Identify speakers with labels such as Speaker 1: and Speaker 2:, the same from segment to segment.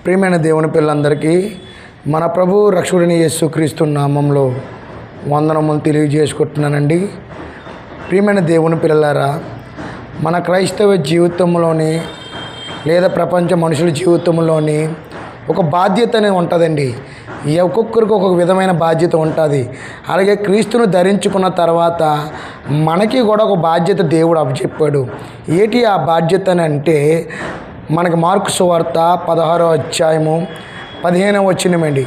Speaker 1: ప్రియమైన దేవుని పిల్లలందరికీ మన ప్రభు రక్షకుడిని యేసుక్రీస్తు నామంలో వందనములు తెలియజేసుకుంటున్నానండి. ప్రియమైన దేవుని పిల్లలారా, మన క్రైస్తవ జీవితంలోని లేదా ప్రపంచ మనుషుల జీవితంలోని ఒక బాధ్యత అనేది ఉంటుందండి. ఒక్కొక్కరికి ఒక్కొక్క విధమైన బాధ్యత ఉంటుంది. అలాగే క్రీస్తును ధరించుకున్న తర్వాత మనకి కూడా ఒక బాధ్యత దేవుడు అప్పచెప్పాడు. ఏంటి ఆ బాధ్యత అని అంటే, మనకి మార్కు సువార్త 16వ అధ్యాయము 15వ వచనమండి.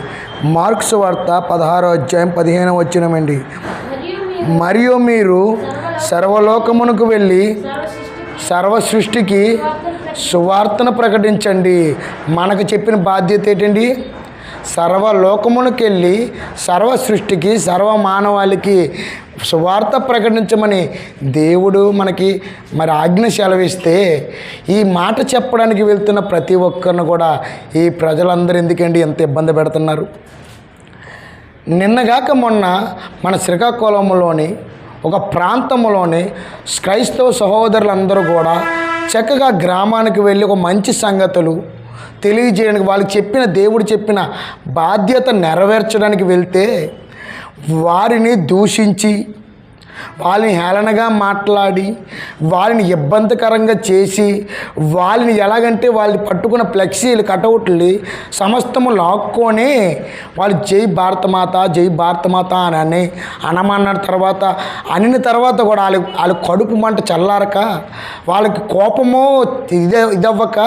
Speaker 1: మార్కు సువార్త 16వ అధ్యాయం 15వ వచనమండి. మరియు మీరు సర్వలోకమునకు వెళ్ళి సర్వ సృష్టికి సువార్తను ప్రకటించండి. మనకు చెప్పిన బాధ్యత ఏంటండి? సర్వలోకమునకు వెళ్ళి సర్వ సృష్టికి సర్వ మానవాళికి సువార్త ప్రకటించమని దేవుడు మనకి ఆజ్ఞ సెలవిస్తే, ఈ మాట చెప్పడానికి వెళ్తున్న ప్రతి ఒక్కరిని కూడా ఈ ప్రజలందరూ ఎందుకండి ఎంత ఇబ్బంది పెడుతున్నారు? నిన్నగాక మొన్న మన శ్రీకాకుళంలోని ఒక ప్రాంతంలోని క్రైస్తవ సహోదరులందరూ కూడా చక్కగా గ్రామానికి వెళ్ళి ఒక మంచి సంగతులు తెలియజేయడానికి, వాళ్ళకి చెప్పిన దేవుడు చెప్పిన బాధ్యత నెరవేర్చడానికి వెళ్తే వారిని దూషించి, వాళ్ళని హేళనగా మాట్లాడి, వాళ్ళని ఇబ్బందికరంగా చేసి, వాళ్ళని ఎలాగంటే వాళ్ళు పట్టుకున్న ఫ్లెక్సీలు కటౌట్లు సమస్తము లాక్కొని వాళ్ళు జై భారతమాత జై భారతమాత అని అనమన్న తర్వాత అనిన తర్వాత కూడా వాళ్ళు కడుపు మంట చల్లారక, వాళ్ళకి కోపము ఇదవ్వక,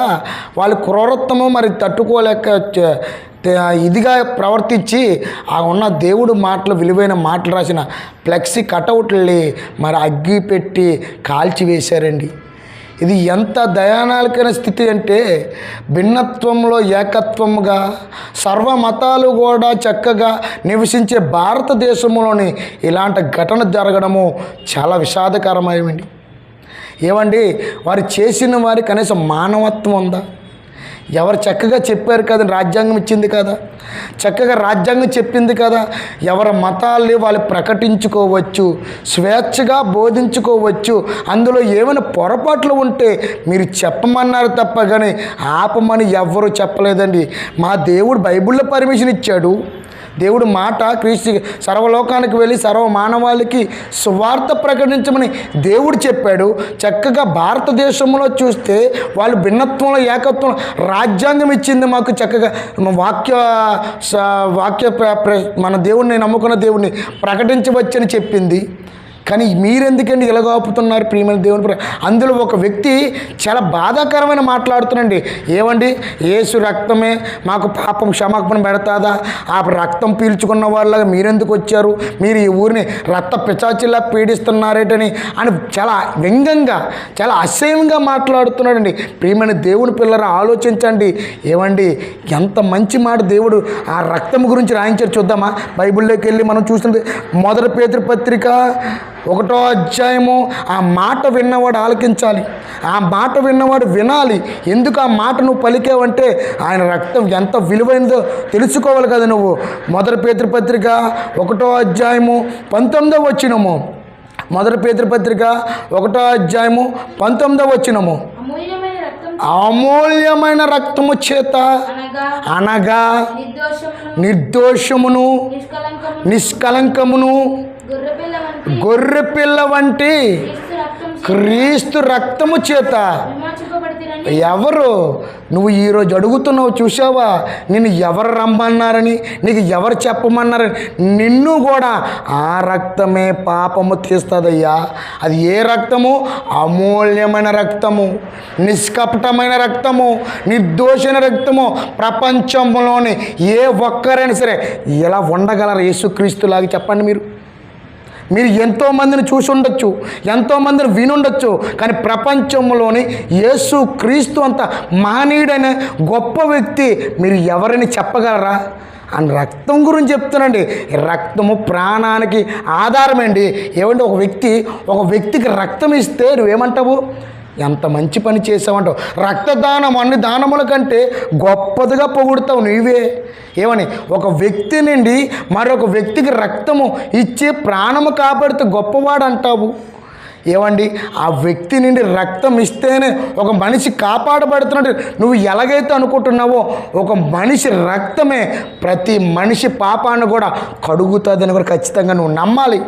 Speaker 1: వాళ్ళ క్రూరత్వము మరి తట్టుకోలేక ఇదిగా ప్రవర్తించి ఆ ఉన్న దేవుడు మాటలు విలువైన మాటలు రాసిన ఫ్లెక్సీ కటౌట్లని అగ్గి పెట్టి కాల్చివేశారండి. ఇది ఎంత దయానకమైన స్థితి అంటే, భిన్నత్వంలో ఏకత్వముగా సర్వ మతాలు కూడా చక్కగా నివసించే భారతదేశంలోని ఇలాంటి ఘటన జరగడము చాలా విషాదకరమైనది. ఏమండి, వారు చేసిన వారి కనీసం మానవత్వం ఉందా? ఎవరు చక్కగా చెప్పారు కదా, రాజ్యాంగం ఇచ్చింది కదా, చక్కగా రాజ్యాంగం చెప్పింది కదా, ఎవరి మతాల్ని వాళ్ళు ప్రకటించుకోవచ్చు, స్వేచ్ఛగా బోధించుకోవచ్చు. అందులో ఏమైనా పొరపాట్లు ఉంటే మీరు చెప్పమన్నారు తప్ప కానీ ఆపమని ఎవ్వరూ చెప్పలేదండి. మా దేవుడు బైబిల్లో పర్మిషన్ ఇచ్చాడు. దేవుడు మాట క్రీస్తు సర్వలోకానికి వెళ్ళి సర్వ మానవాళికి సువార్త ప్రకటించమని దేవుడు చెప్పాడు. చక్కగా భారతదేశంలో చూస్తే వాళ్ళు భిన్నత్వంలో ఏకత్వంలో రాజ్యాంగం ఇచ్చింది మాకు. చక్కగా వాక్య మన దేవుడిని నమ్ముకున్న దేవుడిని ప్రకటించవచ్చని చెప్పింది. కానీ మీరెందుకండి ఇలాగ ఆపుతున్నారు? ప్రియమైన దేవుని అందులో ఒక వ్యక్తి చాలా బాధాకరమైన మాట్లాడుతున్నాండి. ఏమండి, యేసు రక్తమే మాకు పాపం క్షమాపణ పెడతాదా? ఆ రక్తం పీల్చుకున్న వాళ్ళగా మీరెందుకు వచ్చారు? మీరు ఈ ఊరిని రక్త పిచాచిలా పీడిస్తున్నారేటని అని చాలా వ్యంగ్యంగా చాలా అసహ్యంగా మాట్లాడుతున్నాడండి. ప్రియమైన దేవుని పిల్లరా, ఆలోచించండి. ఏమండి, ఎంత మంచి మాట దేవుడు ఆ రక్తం గురించి రాయించారు. చూద్దామా? బైబిల్లోకి వెళ్ళి మనం చూస్తుంది 1 పేతురు పత్రిక 1వ అధ్యాయము. ఆ మాట విన్నవాడు ఆలకించాలి, ఆ మాట విన్నవాడు వినాలి. ఎందుకు ఆ మాట నువ్వు పలికావంటే ఆయన రక్తం ఎంత విలువైనదో తెలుసుకోవాలి కదా నువ్వు. 1 పేతురు పత్రిక 1వ అధ్యాయము 19వ వచనము. 1 పేతురు పత్రిక 1వ అధ్యాయము 19వ వచనము. అమూల్యమైన రక్తము చేత అనగా నిర్దోషమును నిష్కలంకమును గొర్రెపిల్ల వంటి క్రీస్తు రక్తము చేత ఎవరు నువ్వు ఈరోజు అడుగుతున్నావు? చూసావా, నిన్ను ఎవరు రమ్మన్నారని, నీకు ఎవరు చెప్పమన్నారని? నిన్ను కూడా ఆ రక్తమే పాపము తీస్తుందయ్యా. అది ఏ రక్తము? అమూల్యమైన రక్తము, నిష్కపటమైన రక్తము, నిర్దోషమైన రక్తము. ప్రపంచంలోని ఏ ఒక్కరైనా సరే ఇలా ఉండగలరు యేసుక్రీస్తులాగా? చెప్పండి. మీరు ఎంతోమందిని చూసి ఉండొచ్చు, ఎంతోమందిని వినుండొచ్చు, కానీ ప్రపంచంలోని యేసు క్రీస్తు అంత మహనీయుడైన గొప్ప వ్యక్తి మీరు ఎవరిని చెప్పగలరా? అని రక్తం గురించి చెప్తానండి. రక్తము ప్రాణానికి ఆధారమండి. ఏమంటే ఒక వ్యక్తికి రక్తం ఇస్తే నువ్వేమంటావు? ఎంత మంచి పని చేసావంటావు. రక్తదానం అన్ని దానముల కంటే గొప్పదిగా పొగుడుతావు నీవే. ఏమని? ఒక వ్యక్తి నుండి మరొక వ్యక్తికి రక్తము ఇచ్చి ప్రాణము కాపాడితే గొప్పవాడు అంటావు. ఏమండి ఆ వ్యక్తి నుండి రక్తం ఇస్తేనే ఒక మనిషి కాపాడబడుతున్నట్టు నువ్వు ఎలాగైతే అనుకుంటున్నావో ఒక మనిషి రక్తమే ప్రతి మనిషి పాపాన్ని కూడా కడుగుతుందని కూడా ఖచ్చితంగా నువ్వు నమ్మాలి.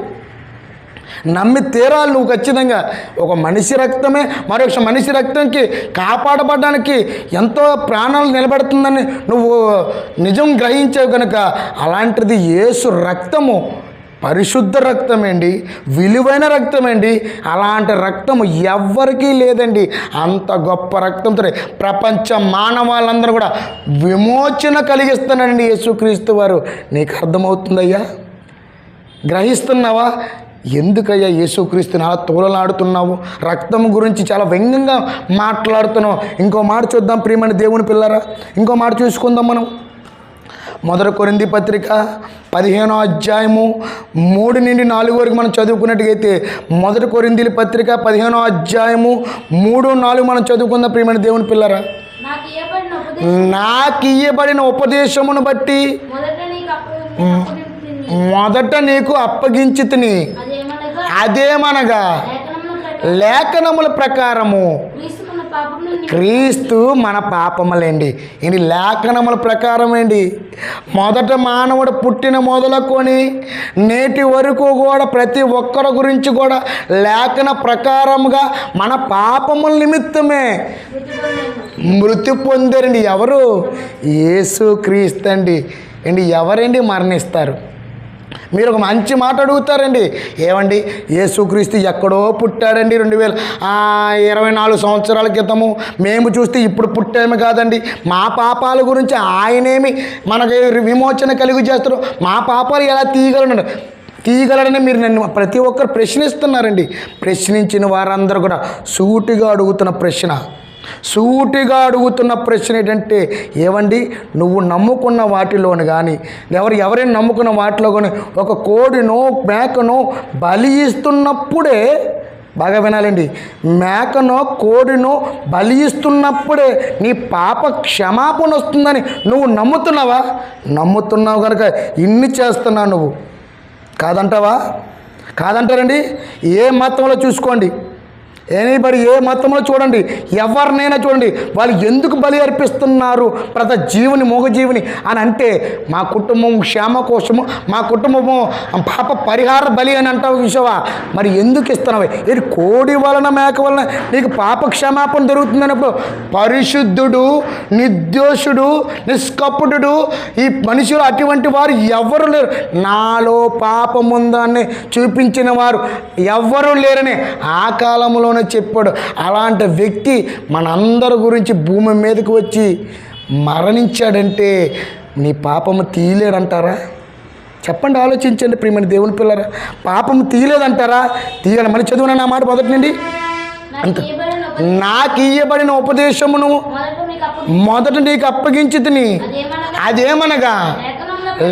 Speaker 1: నమ్మి తీరాలి నువ్వు ఖచ్చితంగా. ఒక మనిషి రక్తమే మరొక మనిషి రక్తంకి కాపాడబడడానికి ఎంతో ప్రాణాలు నిలబెడుతుందని నువ్వు నిజం గ్రహించావు కనుక అలాంటిది యేసు రక్తము పరిశుద్ధ రక్తమేండి, విలువైన రక్తమేండి. అలాంటి రక్తము ఎవ్వరికీ లేదండి. అంత గొప్ప రక్తంతో ప్రపంచ మానవాళ్ళందరూ కూడా విమోచన కలిగిస్తున్నాడండి యేసుక్రీస్తు వారు. నీకు అర్థమవుతుందయ్యా? గ్రహిస్తున్నావా? ఎందుకయ్యా యేసుక్రీస్తుని అలా తోలలాడుతున్నావు? రక్తం గురించి చాలా వ్యంగ్యంగా మాట్లాడుతున్నావు. ఇంకో మాట చూద్దాం ప్రియమైన దేవుని పిల్లరా, ఇంకో మాట చూసుకుందాం మనం. 1 కొరింథీ పత్రిక 15వ అధ్యాయము 3 నుండి 4 వరకు మనం చదువుకున్నట్టుగైతే 1 కొరింథీ పత్రిక 15వ అధ్యాయము 3, 4 మనం చదువుకుందాం ప్రియమైన దేవుని పిల్లరా. నాకు ఇయ్యబడిన ఉపదేశమును బట్టి మొదట నీకు అప్పగించితిని, అదేమనగా లేఖనముల ప్రకారము క్రీస్తు మన పాపములేండి. ఇది లేఖనముల ప్రకారం ఏంటి? మొదట మానవుడు పుట్టిన మొదలుకొని నేటి వరకు కూడా ప్రతి ఒక్కరి గురించి కూడా లేఖన ప్రకారముగా మన పాపముల నిమిత్తమే మృతి పొందారండి. ఎవరు? యేసుక్రీస్తు అండి. ఎవరండి మరణిస్తారు? మీరు ఒక మంచి మాట అడుగుతారండి. ఏమండి యేసుక్రీస్తు ఎక్కడో పుట్టాడండి 2024 సంవత్సరాల క్రితము. మేము చూస్తే ఇప్పుడు పుట్టాము కాదండి. మా పాపాల గురించి ఆయనేమి మనకి విమోచన కలిగి చేస్తారు. మా పాపాలు ఎలా తీయగలడని మీరు నన్ను ప్రతి ఒక్కరు ప్రశ్నిస్తున్నారండి. ప్రశ్నించిన వారందరూ కూడా సూటిగా అడుగుతున్న ప్రశ్న ఏంటంటే, ఏవండి నువ్వు నమ్ముకున్న వాటిలోని కానీ ఎవరైనా నమ్ముకున్న వాటిలో కానీ ఒక కోడినో మేకనో బలి ఇస్తున్నప్పుడే, బాగా వినాలండి, మేకనో కోడినో బలి ఇస్తున్నప్పుడే నీ పాప క్షమాపణ వస్తుందని నువ్వు నమ్ముతున్నావా? నమ్ముతున్నావు కనుక ఇన్ని చేస్తున్నావు నువ్వు. కాదంటారండి. ఏ మతంలో చూసుకోండి, ఎనీబడి ఏ మతంలో చూడండి, ఎవరినైనా చూడండి, వాళ్ళు ఎందుకు బలి అర్పిస్తున్నారు ప్రతి జీవుని మూగజీవిని అని అంటే మా కుటుంబం క్షేమ కోసము, మా కుటుంబము పాప పరిహార బలి అని అంటావు చూసావా? మరి ఎందుకు ఇస్తున్నావు? ఇది కోడి వలన మేక వలన నీకు పాప క్షమాపణ దొరుకుతుందన్నప్పుడు పరిశుద్ధుడు, నిర్దోషుడు, నిష్కపటుడు ఈ మనుషులు అటువంటి వారు ఎవరు లేరు. నాలో పాపముందాన్ని చూపించిన వారు ఎవ్వరూ లేరని ఆ కాలంలో చెప్పాడు. అలాంటి వ్యక్తి మనందరి గురించి భూమి మీదకి వచ్చి మరణించాడంటే నీ పాపము తీయలేడంటారా? చెప్పండి, ఆలోచించండి ప్రియమైన దేవుని పిల్లరా. పాపము తీయలేదంటారా? తీయాలి. మళ్ళీ చదువున నా మాట మొదటి నుండి. అంత నాకు ఇయ్యబడిన ఉపదేశమును మొదట నీకు అప్పగించితిని, అదేమనగా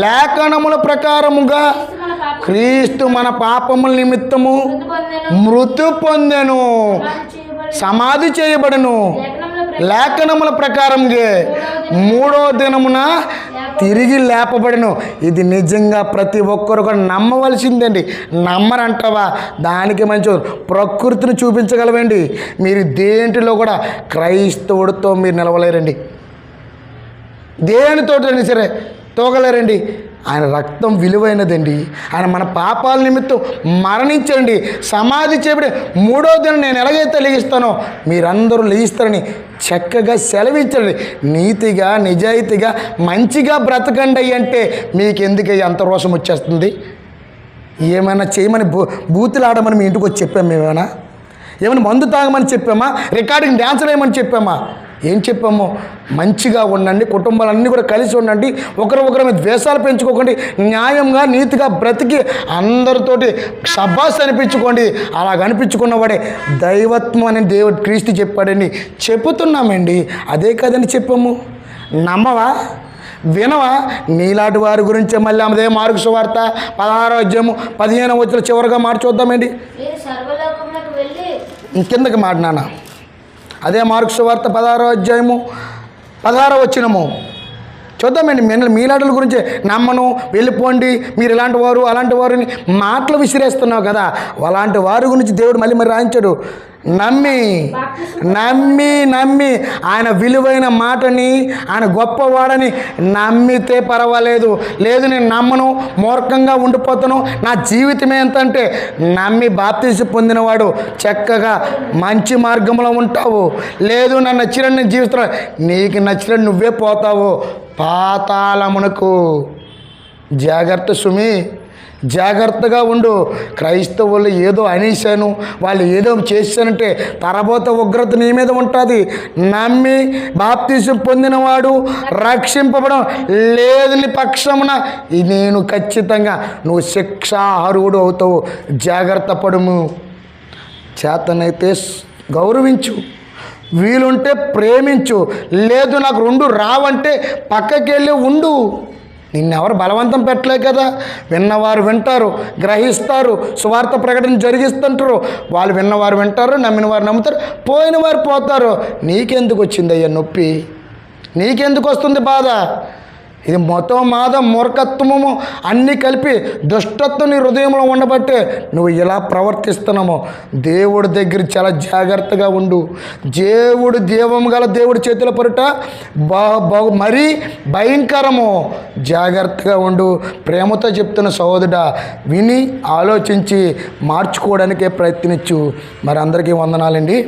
Speaker 1: లేఖనముల ప్రకారముగా క్రీస్తు మన పాపముల నిమిత్తము మృతి పొందెను, సమాధి చేయబడను, లేఖనముల ప్రకారంగా 3వ దినమున తిరిగి లేపబడను. ఇది నిజంగా ప్రతి ఒక్కరు కూడా నమ్మవలసిందండి. నమ్మరంటావా? దానికి మంచి ప్రకృతిని చూపించగలవండి. మీరు దేంటిలో కూడా క్రైస్తవుడితో మీరు నిలవలేరండి. దేనితో సరే తోగలేరండి. ఆయన రక్తం విలువైనదండి. ఆయన మన పాపాల నిమిత్తం మరణించండి, సమాధి చేయబడి 3వ దినం నేను ఎలాగైతే లెగిస్తానో మీరందరూ లెగిస్తారని చక్కగా సెలవించండి. నీతిగా నిజాయితీగా మంచిగా బ్రతకండి అంటే మీకు ఎందుకయ్యా అంత రోషం వచ్చేస్తుంది? ఏమైనా చేయమని బూతులు ఆడమని మీ ఇంటికి వచ్చి చెప్పాము? ఏమైనా మందు తాగమని చెప్పామా? రికార్డింగ్ డ్యాన్సులు వేయమని చెప్పామా? ఏం చెప్పాము? మంచిగా ఉండండి, కుటుంబాలన్నీ కూడా కలిసి ఉండండి, ఒకరి మీద ద్వేషాలు పెంచుకోకండి, న్యాయంగా నీతిగా బ్రతికి అందరితోటి శబ్బాస్ అనిపించుకోండి. అలా అనిపించుకున్నవాడే దైవత్వం అని దేవుడు క్రీస్తు చెప్పాడని చెబుతున్నామండి. అదే కదని చెప్పాము. నమ్మవా? వినవా? నీలాంటి వారి గురించి మళ్ళీ అదే మార్కు సువార్త 16వ అధ్యాయము 15వ వచనం చివరిగా మాట చూద్దామండి. కిందకి మాట నాన్న. అదే మార్కు సువార్త 16వ అధ్యాయము 16వ వచనము చూద్దామండి. మీలాటల గురించి నమ్మను, వెళ్ళిపోండి, మీరు ఇలాంటి వారు అలాంటి వారు అని మాటలు విసిరేస్తున్నావు కదా. అలాంటి వారి గురించి దేవుడు మళ్ళీ రాయించాడు. నమ్మి నమ్మి నమ్మి ఆయన విలువైన మాటని, ఆయన గొప్పవాడని నమ్మితే పర్వాలేదు. లేదు నేను నమ్మను, మూర్ఖంగా ఉండిపోతాను, నా జీవితమే ఎంత అంటే, నమ్మి బాప్తీసం పొందినవాడు చక్కగా మంచి మార్గంలో ఉంటావు. లేదు నన్ను నచ్చినట్టు నేను జీవిస్తున్నాను, నీకు నచ్చినట్టు నువ్వే పోతావు పాతాళమునకు. జాగ్రత్త సుమి, జాగ్రత్తగా ఉండు. క్రైస్తవులు ఏదో అనేశాను, వాళ్ళు ఏదో చేశానంటే తరబోత ఉగ్రత నీ మీద ఉంటుంది. నమ్మి బాప్తీసం పొందినవాడు రక్షింపబడం లేదని పక్షమున నేను ఖచ్చితంగా నువ్వు శిక్షార్హుడు అవుతావు. జాగ్రత్త పడుము. చేతనైతే గౌరవించు, వీలుంటే ప్రేమించు. లేదు నాకు రెండు రావంటే పక్కకెళ్ళి ఉండు. నిన్నెవరు బలవంతం పెట్టలే కదా. విన్నవారు వింటారు, గ్రహిస్తారు, సువార్త ప్రకటన జరిగిస్తుంటారు. వాళ్ళు విన్నవారు వింటారు, నమ్మిన వారు నమ్ముతారు, పోయిన వారు పోతారు. నీకెందుకు వచ్చిందయ్యా నొప్పి? నీకెందుకు వస్తుంది బాధ? ఇది మొత్తం మాదం, మూర్ఖత్వము అన్నీ కలిపి దుష్టత్వం నీ హృదయంలో ఉండబట్టే నువ్వు ఇలా ప్రవర్తిస్తున్నాము. దేవుడి దగ్గర చాలా జాగ్రత్తగా ఉండు. దేవుడు జీవము గల దేవుడి చేతుల పరుట మరీ భయంకరము. జాగ్రత్తగా ఉండు. ప్రేమతో చెప్తున్న సహోదరుడా, విని ఆలోచించి మార్చుకోవడానికే ప్రయత్నించు. మరి అందరికీ వందనాలండి.